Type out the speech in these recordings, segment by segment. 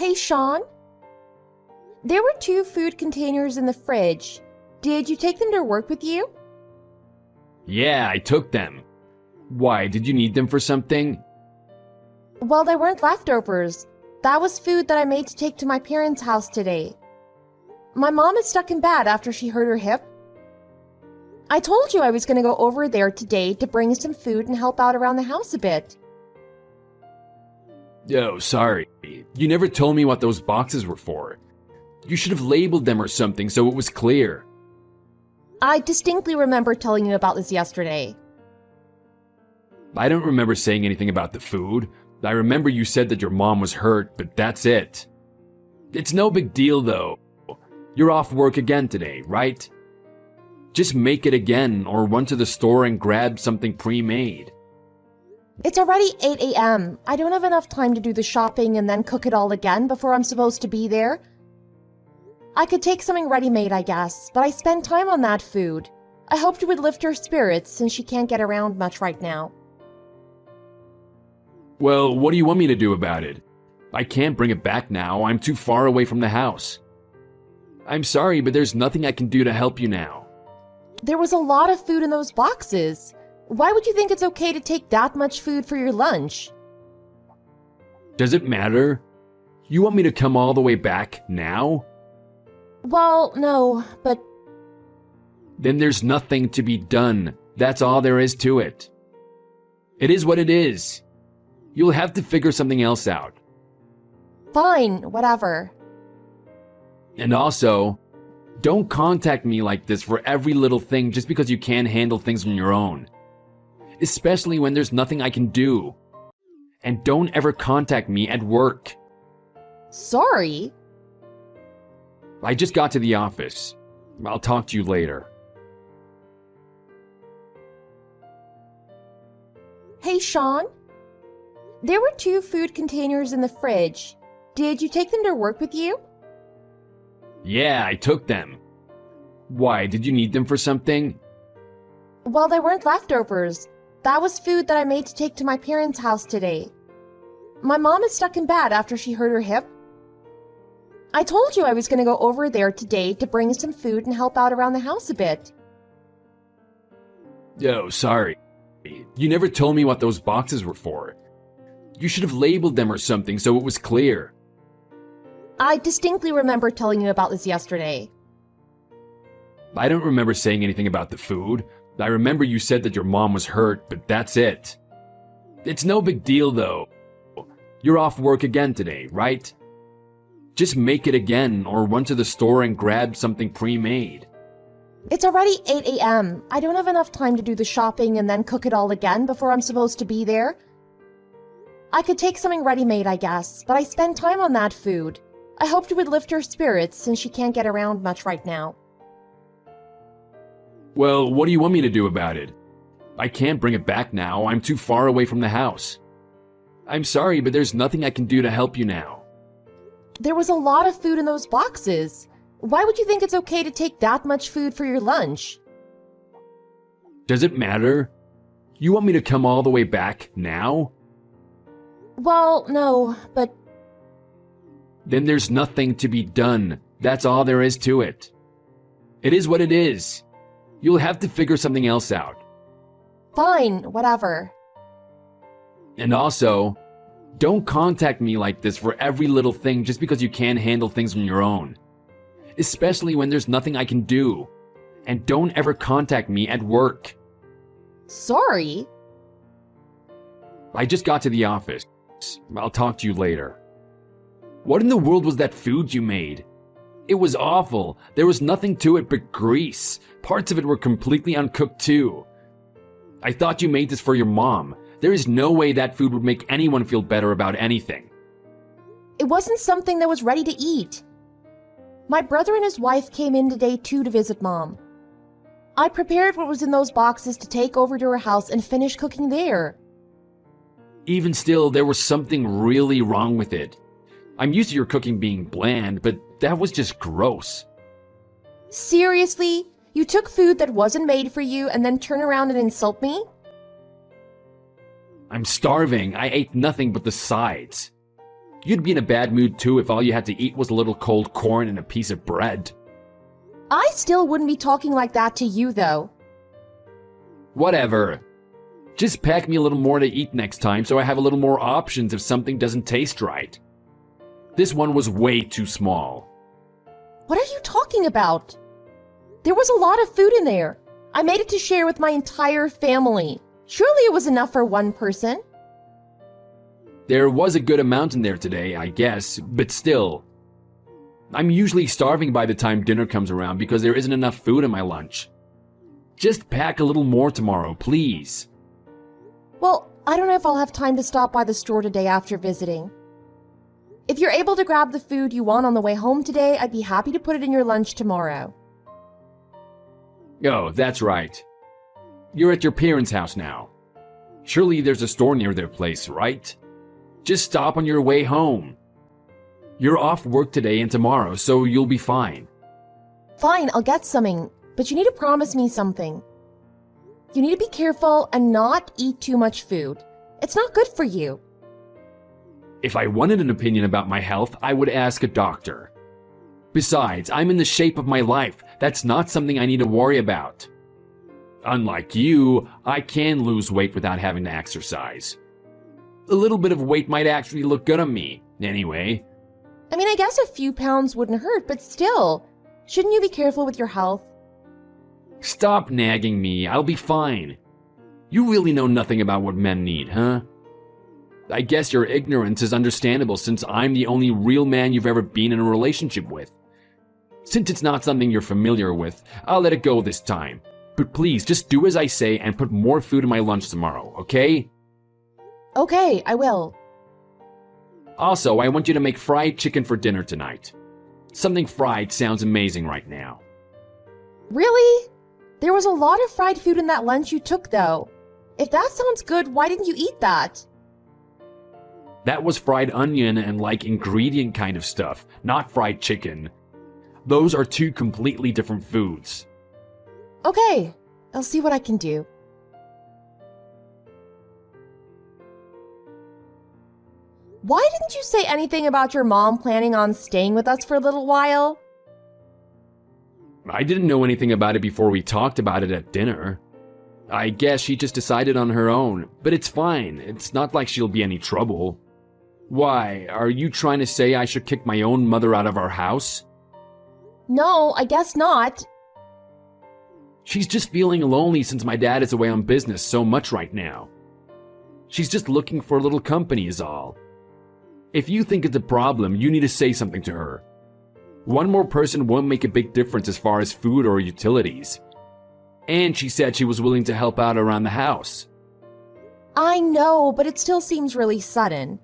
Hey, Sean. There were two food containers in the fridge. Did you take them to work with you? Yeah, I took them. Why, did you need them for something? Well, they weren't leftovers. That was food that I made to take to my parents' house today. My mom is stuck in bed after she hurt her hip. I told you I was going to go over there today to bring some food and help out around the house a bit. Oh, sorry. You never told me what those boxes were for. You should have labeled them or something so it was clear. I distinctly remember telling you about this yesterday. I don't remember saying anything about the food. I remember you said that your mom was hurt, but that's it. It's no big deal though. You're off work again today, right? Just make it again or run to the store and grab something pre-made. It's already 8 a.m. I don't have enough time to do the shopping and then cook it all again before I'm supposed to be there. I could take something ready-made, I guess, but I spend time on that food. I hoped it would lift her spirits since she can't get around much right now. Well, what do you want me to do about it? I can't bring it back now. I'm too far away from the house. I'm sorry, but there's nothing I can do to help you now. There was a lot of food in those boxes. Why would you think it's okay to take that much food for your lunch? Does it matter? You want me to come all the way back now? Well, no, but... Then there's nothing to be done. That's all there is to it. It is what it is. You'll have to figure something else out. Fine, whatever. And also, don't contact me like this for every little thing just because you can't handle things on your own. Especially when there's nothing I can do. And don't ever contact me at work. Sorry? I just got to the office. I'll talk to you later. Hey, Sean. There were two food containers in the fridge. Did you take them to work with you? Yeah, I took them. Why, did you need them for something? Well, they weren't leftovers. That was food that I made to take to my parents' house today. My mom is stuck in bed after she hurt her hip. I told you I was going to go over there today to bring some food and help out around the house a bit. Oh, sorry. You never told me what those boxes were for. You should have labeled them or something so it was clear. I distinctly remember telling you about this yesterday. I don't remember saying anything about the food. I remember you said that your mom was hurt, but that's it. It's no big deal though. You're off work again today, right? Just make it again or run to the store and grab something pre-made. It's already 8 a.m. I don't have enough time to do the shopping and then cook it all again before I'm supposed to be there. I could take something ready-made, I guess, but I spend time on that food. I hoped it would lift her spirits since she can't get around much right now. Well, what do you want me to do about it? I can't bring it back now. I'm too far away from the house. I'm sorry, but there's nothing I can do to help you now. There was a lot of food in those boxes. Why would you think it's okay to take that much food for your lunch? Does it matter? You want me to come all the way back now? Well, no, but... Then there's nothing to be done. That's all there is to it. It is what it is. You'll have to figure something else out. Fine, whatever. And also, don't contact me like this for every little thing just because you can't handle things on your own. Especially when there's nothing I can do. And don't ever contact me at work. Sorry? I just got to the office. I'll talk to you later. What in the world was that food you made? It was awful. There was nothing to it but grease. Parts of it were completely uncooked too. I thought you made this for your mom. There is no way that food would make anyone feel better about anything. It wasn't something that was ready to eat. My brother and his wife came in today too to visit Mom. I prepared what was in those boxes to take over to her house and finish cooking there. Even still, there was something really wrong with it. I'm used to your cooking being bland, but that was just gross. Seriously? You took food that wasn't made for you and then turn around and insult me? I'm starving. I ate nothing but the sides. You'd be in a bad mood too if all you had to eat was a little cold corn and a piece of bread. I still wouldn't be talking like that to you, though. Whatever. Just pack me a little more to eat next time so I have a little more options if something doesn't taste right. This one was way too small. What are you talking about? There was a lot of food in there. I made it to share with my entire family. Surely it was enough for one person. There was a good amount in there today, I guess, but still. I'm usually starving by the time dinner comes around because there isn't enough food in my lunch. Just pack a little more tomorrow, please. Well, I don't know if I'll have time to stop by the store today after visiting. If you're able to grab the food you want on the way home today, I'd be happy to put it in your lunch tomorrow. Oh, that's right. You're at your parents' house now. Surely there's a store near their place, right? Just stop on your way home. You're off work today and tomorrow, so you'll be fine. Fine, I'll get something, but you need to promise me something. You need to be careful and not eat too much food. It's not good for you. If I wanted an opinion about my health, I would ask a doctor. Besides, I'm in the shape of my life. That's not something I need to worry about. Unlike you, I can lose weight without having to exercise. A little bit of weight might actually look good on me, anyway. I mean, I guess a few pounds wouldn't hurt, but still, shouldn't you be careful with your health? Stop nagging me, I'll be fine. You really know nothing about what men need, huh? I guess your ignorance is understandable since I'm the only real man you've ever been in a relationship with. Since it's not something you're familiar with, I'll let it go this time. But please, just do as I say and put more food in my lunch tomorrow, okay? Okay, I will. Also, I want you to make fried chicken for dinner tonight. Something fried sounds amazing right now. Really? There was a lot of fried food in that lunch you took, though. If that sounds good, why didn't you eat that? That was fried onion and like ingredient kind of stuff, not fried chicken. Those are two completely different foods. Okay, I'll see what I can do. Why didn't you say anything about your mom planning on staying with us for a little while? I didn't know anything about it before we talked about it at dinner. I guess she just decided on her own, but it's fine. It's not like she'll be any trouble. Why, are you trying to say I should kick my own mother out of our house? No, I guess not. She's just feeling lonely since my dad is away on business so much right now. She's just looking for a little company is all. If you think it's a problem, you need to say something to her. One more person won't make a big difference as far as food or utilities. And she said she was willing to help out around the house. I know, but it still seems really sudden.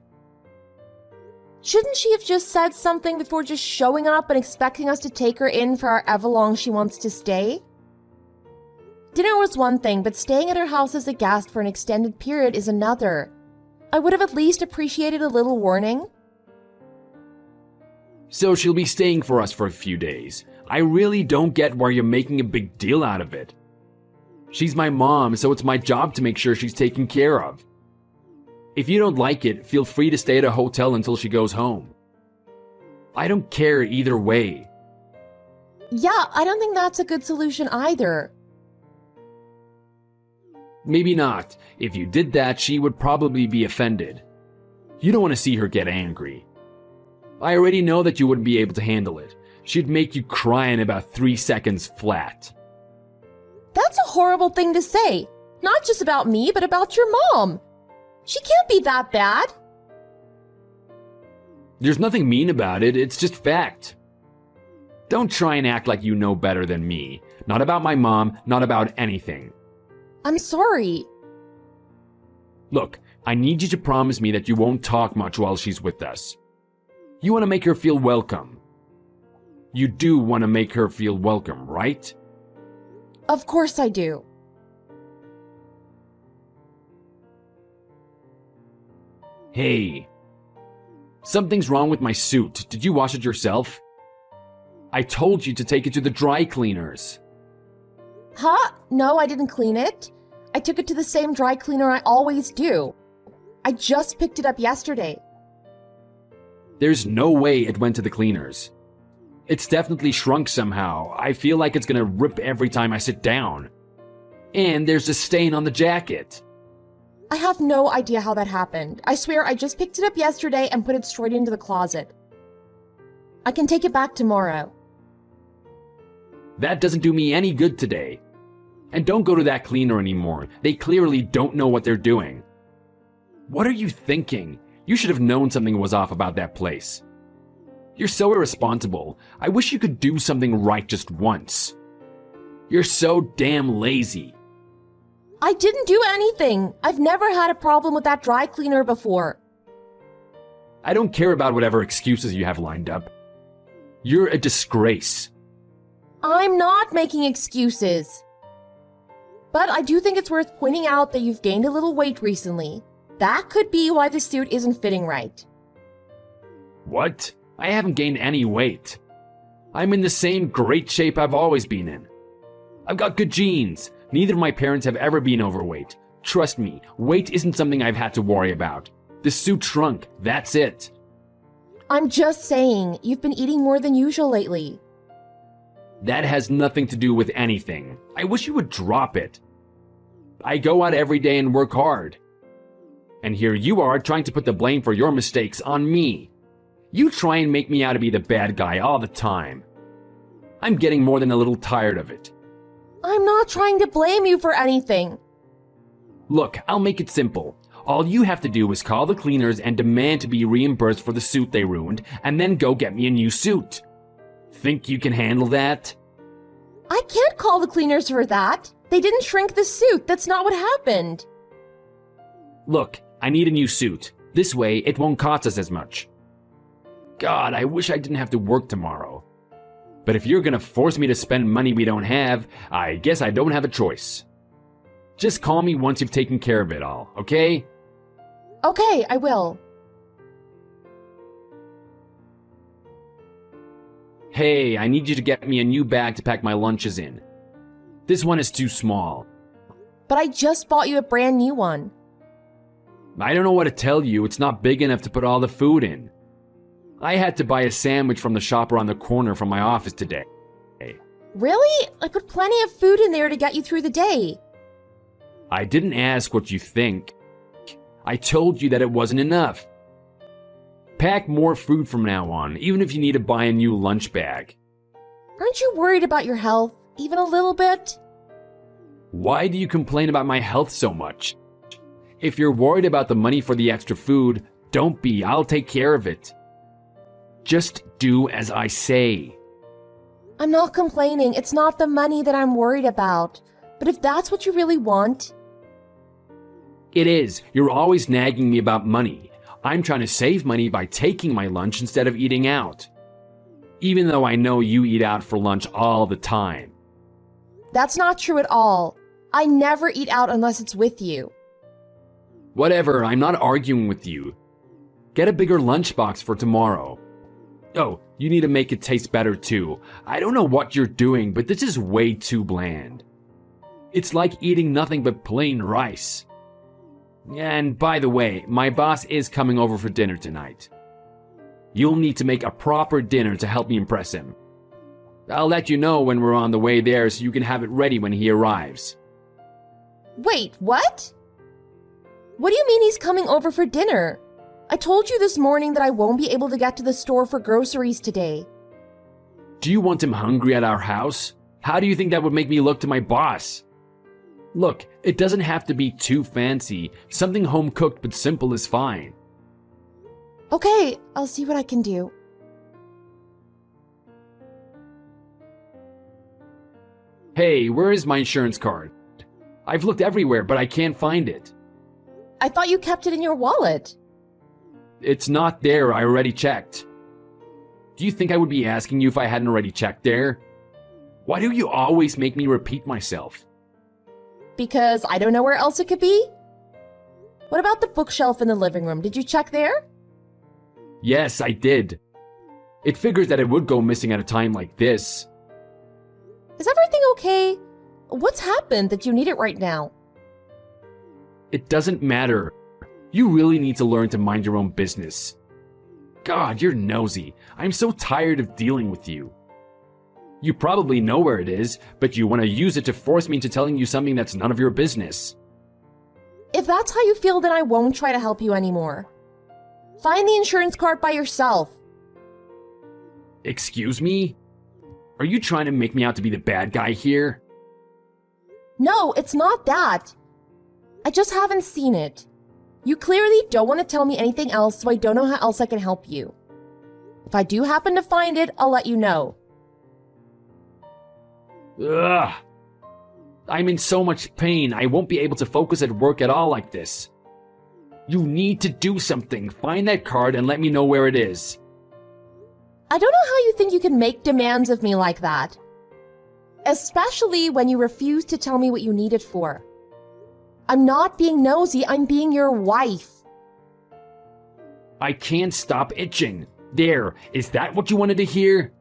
Shouldn't she have just said something before just showing up and expecting us to take her in for however long she wants to stay? Dinner was one thing, but staying at her house as a guest for an extended period is another. I would have at least appreciated a little warning. So she'll be staying for us for a few days. I really don't get why you're making a big deal out of it. She's my mom, so it's my job to make sure she's taken care of. If you don't like it, feel free to stay at a hotel until she goes home. I don't care either way. Yeah, I don't think that's a good solution either. Maybe not. If you did that, she would probably be offended. You don't want to see her get angry. I already know that you wouldn't be able to handle it. She'd make you cry in about 3 seconds flat. That's a horrible thing to say. Not just about me, but about your mom. She can't be that bad. There's nothing mean about it, it's just fact. Don't try and act like you know better than me. Not about my mom, not about anything. I'm sorry. Look, I need you to promise me that you won't talk much while she's with us. You want to make her feel welcome. You do want to make her feel welcome, right? Of course I do. Hey. Something's wrong with my suit. Did you wash it yourself? I told you to take it to the dry cleaners. Huh? No, I didn't clean it. I took it to the same dry cleaner I always do. I just picked it up yesterday. There's no way it went to the cleaners. It's definitely shrunk somehow. I feel like it's gonna rip every time I sit down. And there's a stain on the jacket. I have no idea how that happened. I swear I just picked it up yesterday and put it straight into the closet. I can take it back tomorrow. That doesn't do me any good today. And don't go to that cleaner anymore. They clearly don't know what they're doing. What are you thinking? You should have known something was off about that place. You're so irresponsible. I wish you could do something right just once. You're so damn lazy. I didn't do anything. I've never had a problem with that dry cleaner before. I don't care about whatever excuses you have lined up. You're a disgrace. I'm not making excuses. But I do think it's worth pointing out that you've gained a little weight recently. That could be why the suit isn't fitting right. What? I haven't gained any weight. I'm in the same great shape I've always been in. I've got good genes. Neither of my parents have ever been overweight. Trust me, weight isn't something I've had to worry about. The suit shrunk, that's it. I'm just saying, you've been eating more than usual lately. That has nothing to do with anything. I wish you would drop it. I go out every day and work hard. And here you are trying to put the blame for your mistakes on me. You try and make me out to be the bad guy all the time. I'm getting more than a little tired of it. I'm not trying to blame you for anything. Look, I'll make it simple. All you have to do is call the cleaners and demand to be reimbursed for the suit they ruined, and then go get me a new suit. Think you can handle that? I can't call the cleaners for that. They didn't shrink the suit. That's not what happened. Look, I need a new suit. This way, it won't cost us as much. God, I wish I didn't have to work tomorrow. But if you're gonna force me to spend money we don't have, I guess I don't have a choice. Just call me once you've taken care of it all, okay? Okay, I will. Hey, I need you to get me a new bag to pack my lunches in. This one is too small. But I just bought you a brand new one. I don't know what to tell you, it's not big enough to put all the food in. I had to buy a sandwich from the shop around the corner from my office today. Really? I put plenty of food in there to get you through the day. I didn't ask what you think. I told you that it wasn't enough. Pack more food from now on, even if you need to buy a new lunch bag. Aren't you worried about your health, even a little bit? Why do you complain about my health so much? If you're worried about the money for the extra food, don't be, I'll take care of it. Just do as I say. I'm not complaining. It's not the money that I'm worried about. But if that's what you really want... It is. You're always nagging me about money. I'm trying to save money by taking my lunch instead of eating out. Even though I know you eat out for lunch all the time. That's not true at all. I never eat out unless it's with you. Whatever, I'm not arguing with you. Get a bigger lunchbox for tomorrow. Oh, you need to make it taste better too. I don't know what you're doing, but this is way too bland. It's like eating nothing but plain rice. And by the way, my boss is coming over for dinner tonight. You'll need to make a proper dinner to help me impress him. I'll let you know when we're on the way there so you can have it ready when he arrives. Wait, what? What do you mean he's coming over for dinner? I told you this morning that I won't be able to get to the store for groceries today. Do you want him hungry at our house? How do you think that would make me look to my boss? Look, it doesn't have to be too fancy. Something home-cooked but simple is fine. Okay, I'll see what I can do. Hey, where is my insurance card? I've looked everywhere, but I can't find it. I thought you kept it in your wallet. It's not there, I already checked. Do you think I would be asking you if I hadn't already checked there? Why do you always make me repeat myself? Because I don't know where else it could be? What about the bookshelf in the living room? Did you check there? Yes, I did. It figures that it would go missing at a time like this. Is everything okay? What's happened that you need it right now? It doesn't matter. You really need to learn to mind your own business. God, you're nosy. I'm so tired of dealing with you. You probably know where it is, but you want to use it to force me into telling you something that's none of your business. If that's how you feel, then I won't try to help you anymore. Find the insurance card by yourself. Excuse me? Are you trying to make me out to be the bad guy here? No, it's not that. I just haven't seen it. You clearly don't want to tell me anything else, so I don't know how else I can help you. If I do happen to find it, I'll let you know. Ugh. I'm in so much pain, I won't be able to focus at work at all like this. You need to do something. Find that card and let me know where it is. I don't know how you think you can make demands of me like that. Especially when you refuse to tell me what you need it for. I'm not being nosy, I'm being your wife. I can't stop itching. There, is that what you wanted to hear?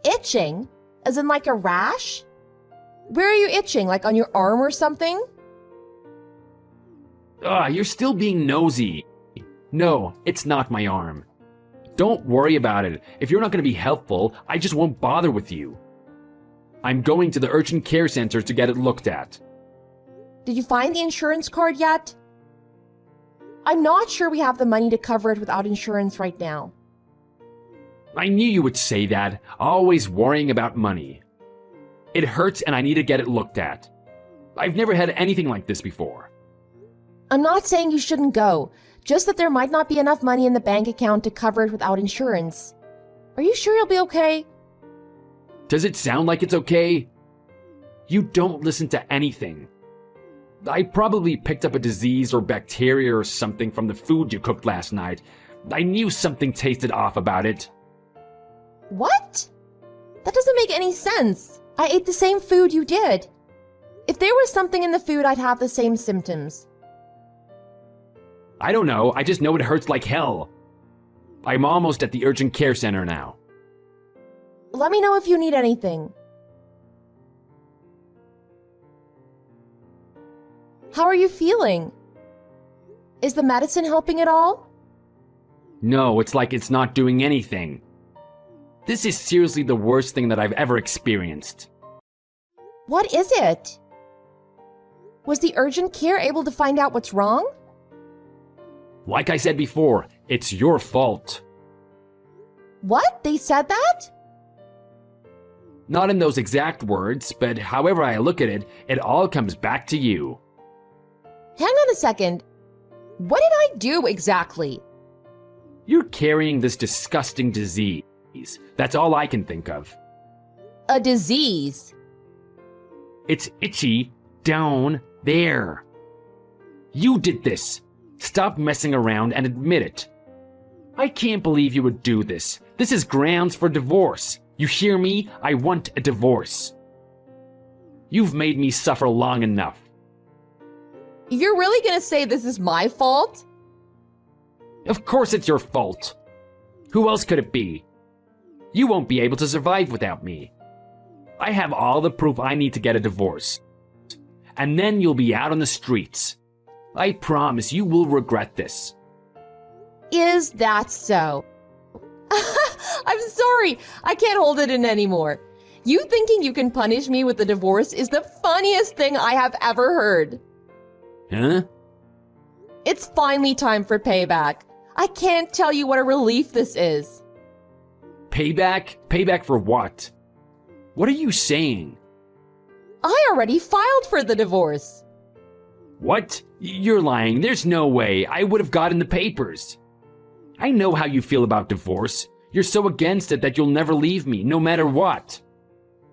Itching? As in like a rash? Where are you itching? Like on your arm or something? You're still being nosy. No, it's not my arm. Don't worry about it. If you're not going to be helpful, I just won't bother with you. I'm going to the urgent care center to get it looked at. Did you find the insurance card yet? I'm not sure we have the money to cover it without insurance right now. I knew you would say that, always worrying about money. It hurts and I need to get it looked at. I've never had anything like this before. I'm not saying you shouldn't go, just that there might not be enough money in the bank account to cover it without insurance. Are you sure you'll be okay? Does it sound like it's okay? You don't listen to anything. I probably picked up a disease or bacteria or something from the food you cooked last night. I knew something tasted off about it. What? That doesn't make any sense. I ate the same food you did. If there was something in the food, I'd have the same symptoms. I don't know, I just know it hurts like hell. I'm almost at the urgent care center now. Let me know if you need anything. How are you feeling? Is the medicine helping at all? No, it's like it's not doing anything. This is seriously the worst thing that I've ever experienced. What is it? Was the urgent care able to find out what's wrong? Like I said before, it's your fault. What? They said that? Not in those exact words, but however I look at it, it all comes back to you. Hang on a second. What did I do exactly? You're carrying this disgusting disease. That's all I can think of. A disease? It's itchy down there. You did this. Stop messing around and admit it. I can't believe you would do this. This is grounds for divorce. You hear me? I want a divorce. You've made me suffer long enough. You're really gonna say this is my fault? Of course it's your fault. Who else could it be? You won't be able to survive without me. I have all the proof I need to get a divorce. And then you'll be out on the streets. I promise you will regret this. Is that so? I'm sorry. I can't hold it in anymore. You thinking you can punish me with a divorce is the funniest thing I have ever heard. Huh? It's finally time for payback. I can't tell you what a relief this is. Payback? Payback for what? What are you saying? I already filed for the divorce. What? You're lying. There's no way. I would have gotten the papers. I know how you feel about divorce. You're so against it that you'll never leave me, no matter what.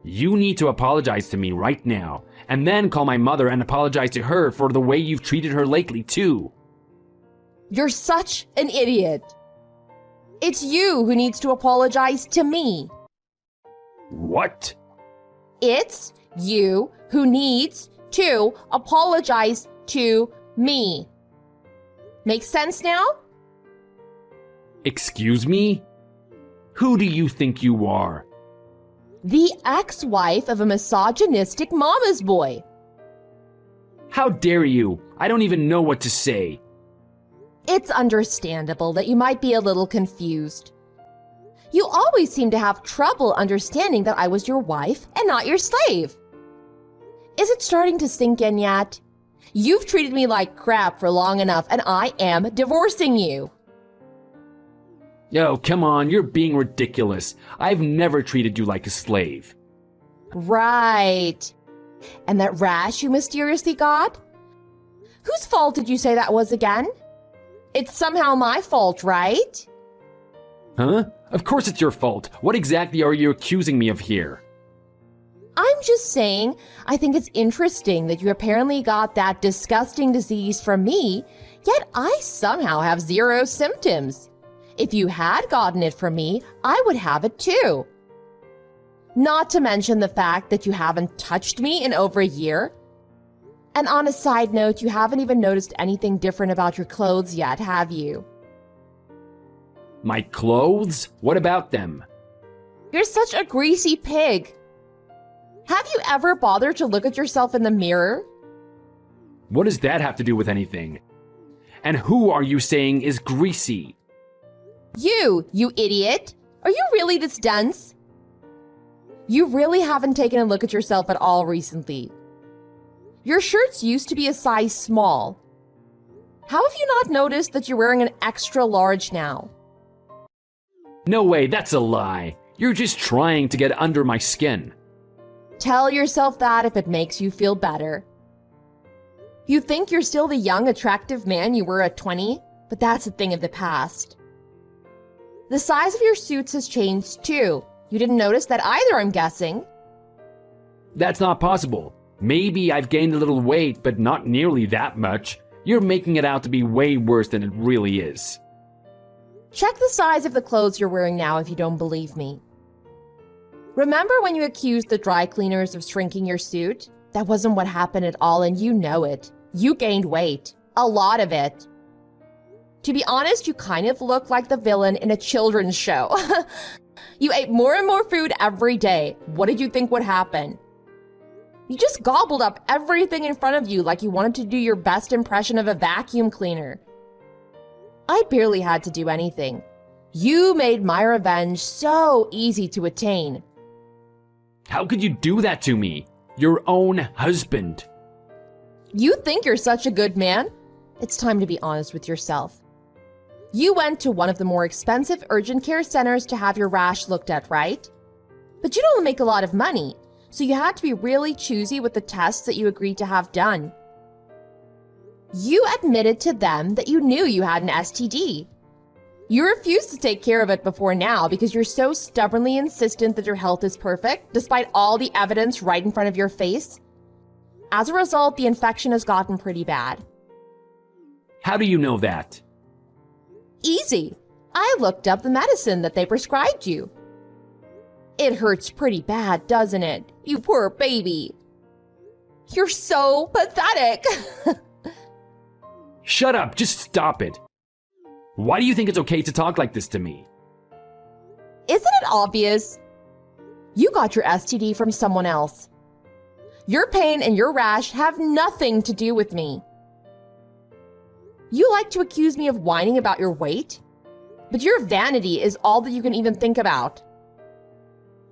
You need to apologize to me right now, and then call my mother and apologize to her for the way you've treated her lately, too. You're such an idiot. It's you who needs to apologize to me. What? It's you who needs to apologize to me. Make sense now? Excuse me? Who do you think you are? The ex-wife of a misogynistic mama's boy. How dare you? I don't even know what to say. It's understandable that you might be a little confused. You always seem to have trouble understanding that I was your wife and not your slave. Is it starting to sink in yet? You've treated me like crap for long enough, and I am divorcing you. Yo, come on, you're being ridiculous. I've never treated you like a slave. Right. And that rash you mysteriously got? Whose fault did you say that was again? It's somehow my fault, right? Huh? Of course it's your fault. What exactly are you accusing me of here? I'm just saying, I think it's interesting that you apparently got that disgusting disease from me, yet I somehow have zero symptoms. If you had gotten it from me, I would have it too. Not to mention the fact that you haven't touched me in over a year. And on a side note, you haven't even noticed anything different about your clothes yet, have you? My clothes? What about them? You're such a greasy pig. Have you ever bothered to look at yourself in the mirror? What does that have to do with anything? And who are you saying is greasy? You idiot! Are you really this dense? You really haven't taken a look at yourself at all recently. Your shirts used to be a size small. How have you not noticed that you're wearing an extra large now? No way, that's a lie. You're just trying to get under my skin. Tell yourself that if it makes you feel better. You think you're still the young, attractive man you were at 20, but that's a thing of the past. The size of your suits has changed too. You didn't notice that either, I'm guessing. That's not possible. Maybe I've gained a little weight, but not nearly that much. You're making it out to be way worse than it really is. Check the size of the clothes you're wearing now if you don't believe me. Remember when you accused the dry cleaners of shrinking your suit? That wasn't what happened at all, and you know it. You gained weight. A lot of it. To be honest, you kind of look like the villain in a children's show. You ate more and more food every day. What did you think would happen? You just gobbled up everything in front of you like you wanted to do your best impression of a vacuum cleaner. I barely had to do anything. You made my revenge so easy to attain. How could you do that to me? Your own husband. You think you're such a good man? It's time to be honest with yourself. You went to one of the more expensive urgent care centers to have your rash looked at, right? But you don't make a lot of money, so you had to be really choosy with the tests that you agreed to have done. You admitted to them that you knew you had an STD. You refused to take care of it before now because you're so stubbornly insistent that your health is perfect, despite all the evidence right in front of your face. As a result, the infection has gotten pretty bad. How do you know that? Easy. I looked up the medicine that they prescribed you. It hurts pretty bad, doesn't it? You poor baby. You're so pathetic. Shut up, just stop it. Why do you think it's okay to talk like this to me? Isn't it obvious? You got your STD from someone else. Your pain and your rash have nothing to do with me. You like to accuse me of whining about your weight? But your vanity is all that you can even think about.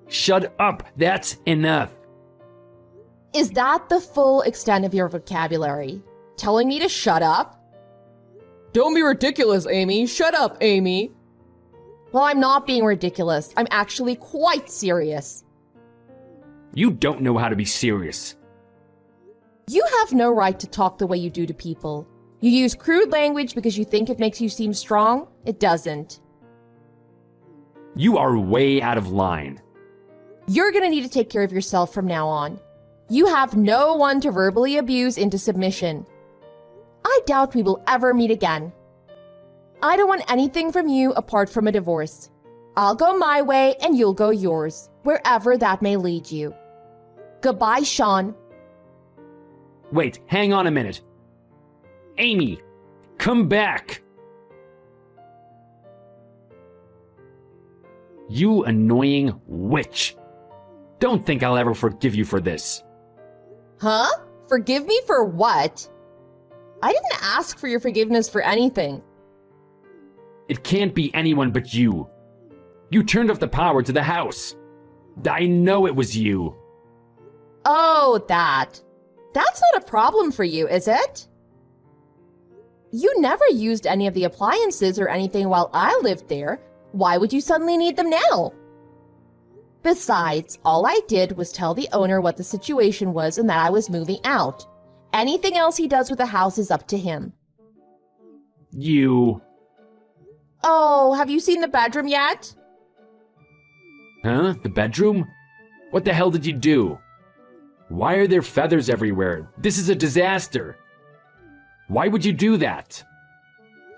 Shut up, that's enough. Is that the full extent of your vocabulary? Telling me to shut up? Don't be ridiculous, Amy. Shut up, Amy. Well, I'm not being ridiculous. I'm actually quite serious. You don't know how to be serious. You have no right to talk the way you do to people. You use crude language because you think it makes you seem strong. It doesn't. You are way out of line. You're gonna need to take care of yourself from now on. You have no one to verbally abuse into submission. I doubt we will ever meet again. I don't want anything from you apart from a divorce. I'll go my way and you'll go yours, wherever that may lead you. Goodbye, Sean. Wait, hang on a minute. Amy, come back! You annoying witch. Don't think I'll ever forgive you for this. Huh? Forgive me for what? I didn't ask for your forgiveness for anything. It can't be anyone but you. You turned off the power to the house. I know it was you. Oh, that. That's not a problem for you, is it? You never used any of the appliances or anything while I lived there. Why would you suddenly need them now? Besides, all I did was tell the owner what the situation was and that I was moving out. Anything else he does with the house is up to him. You... Oh, have you seen the bedroom yet? Huh? The bedroom? What the hell did you do? Why are there feathers everywhere? This is a disaster. Why would you do that?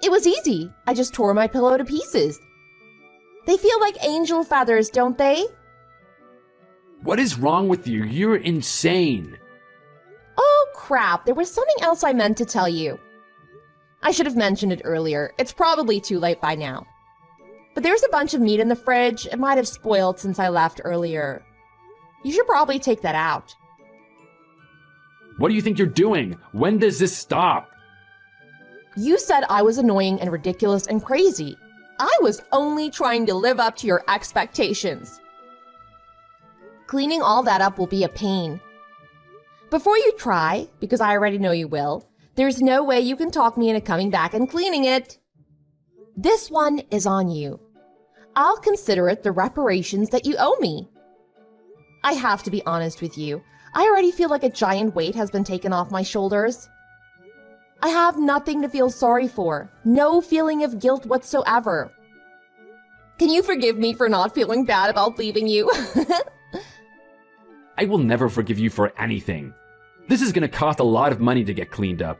It was easy. I just tore my pillow to pieces. They feel like angel feathers, don't they? What is wrong with you? You're insane. Oh, crap. There was something else I meant to tell you. I should have mentioned it earlier. It's probably too late by now. But there's a bunch of meat in the fridge. It might have spoiled since I left earlier. You should probably take that out. What do you think you're doing? When does this stop? You said I was annoying and ridiculous and crazy. I was only trying to live up to your expectations. Cleaning all that up will be a pain. Before you try, because I already know you will, there's no way you can talk me into coming back and cleaning it. This one is on you. I'll consider it the reparations that you owe me. I have to be honest with you. I already feel like a giant weight has been taken off my shoulders. I have nothing to feel sorry for. No feeling of guilt whatsoever. Can you forgive me for not feeling bad about leaving you? I will never forgive you for anything. This is gonna cost a lot of money to get cleaned up.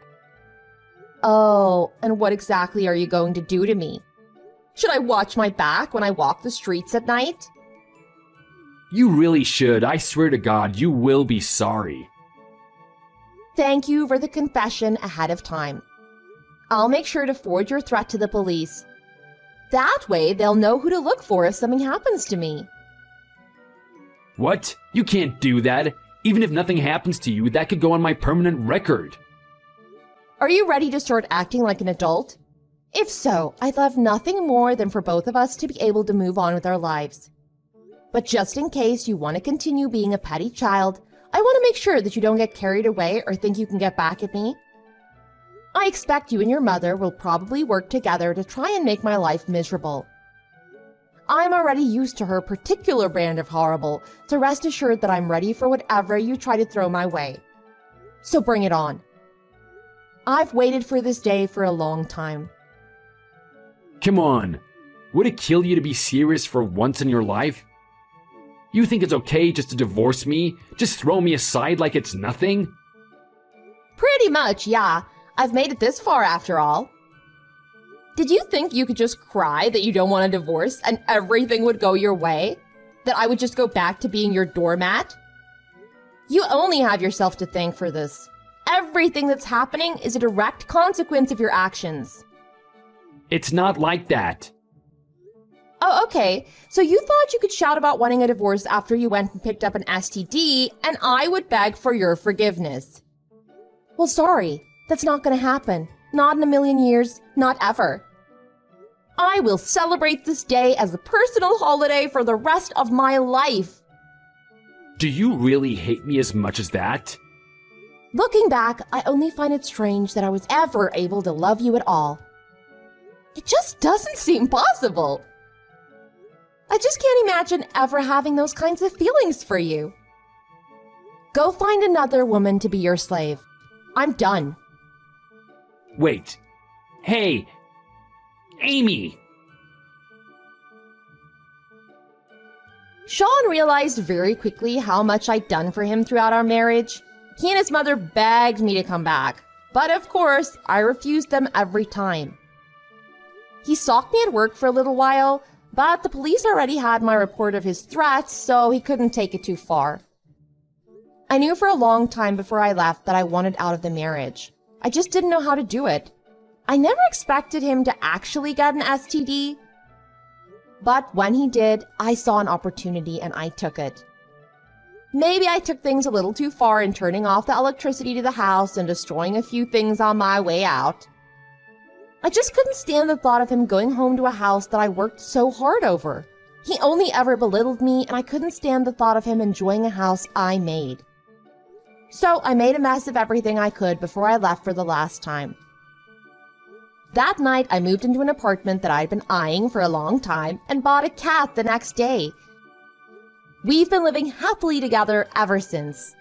Oh, and what exactly are you going to do to me? Should I watch my back when I walk the streets at night? You really should. I swear to God, you will be sorry. Thank you for the confession ahead of time. I'll make sure to forward your threat to the police. That way, they'll know who to look for if something happens to me. What? You can't do that. Even if nothing happens to you, that could go on my permanent record. Are you ready to start acting like an adult? If so, I'd love nothing more than for both of us to be able to move on with our lives. But just in case you want to continue being a petty child, I want to make sure that you don't get carried away or think you can get back at me. I expect you and your mother will probably work together to try and make my life miserable. I'm already used to her particular brand of horrible, so rest assured that I'm ready for whatever you try to throw my way. So bring it on. I've waited for this day for a long time. Come on. Would it kill you to be serious for once in your life? You think it's okay just to divorce me? Just throw me aside like it's nothing? Pretty much, yeah. I've made it this far after all. Did you think you could just cry that you don't want a divorce and everything would go your way? That I would just go back to being your doormat? You only have yourself to thank for this. Everything that's happening is a direct consequence of your actions. It's not like that. Oh, okay. So you thought you could shout about wanting a divorce after you went and picked up an STD, and I would beg for your forgiveness. Well, sorry. That's not going to happen. Not in a million years. Not ever. I will celebrate this day as a personal holiday for the rest of my life. Do you really hate me as much as that? Looking back, I only find it strange that I was ever able to love you at all. It just doesn't seem possible. I just can't imagine ever having those kinds of feelings for you. Go find another woman to be your slave. I'm done. Wait. Hey! Amy! Sean realized very quickly how much I'd done for him throughout our marriage. He and his mother begged me to come back, but of course, I refused them every time. He stalked me at work for a little while, but the police already had my report of his threats, so he couldn't take it too far. I knew for a long time before I left that I wanted out of the marriage. I just didn't know how to do it. I never expected him to actually get an STD. But when he did, I saw an opportunity and I took it. Maybe I took things a little too far in turning off the electricity to the house and destroying a few things on my way out. I just couldn't stand the thought of him going home to a house that I worked so hard over. He only ever belittled me, and I couldn't stand the thought of him enjoying a house I made. So I made a mess of everything I could before I left for the last time. That night, I moved into an apartment that I'd been eyeing for a long time and bought a cat the next day. We've been living happily together ever since.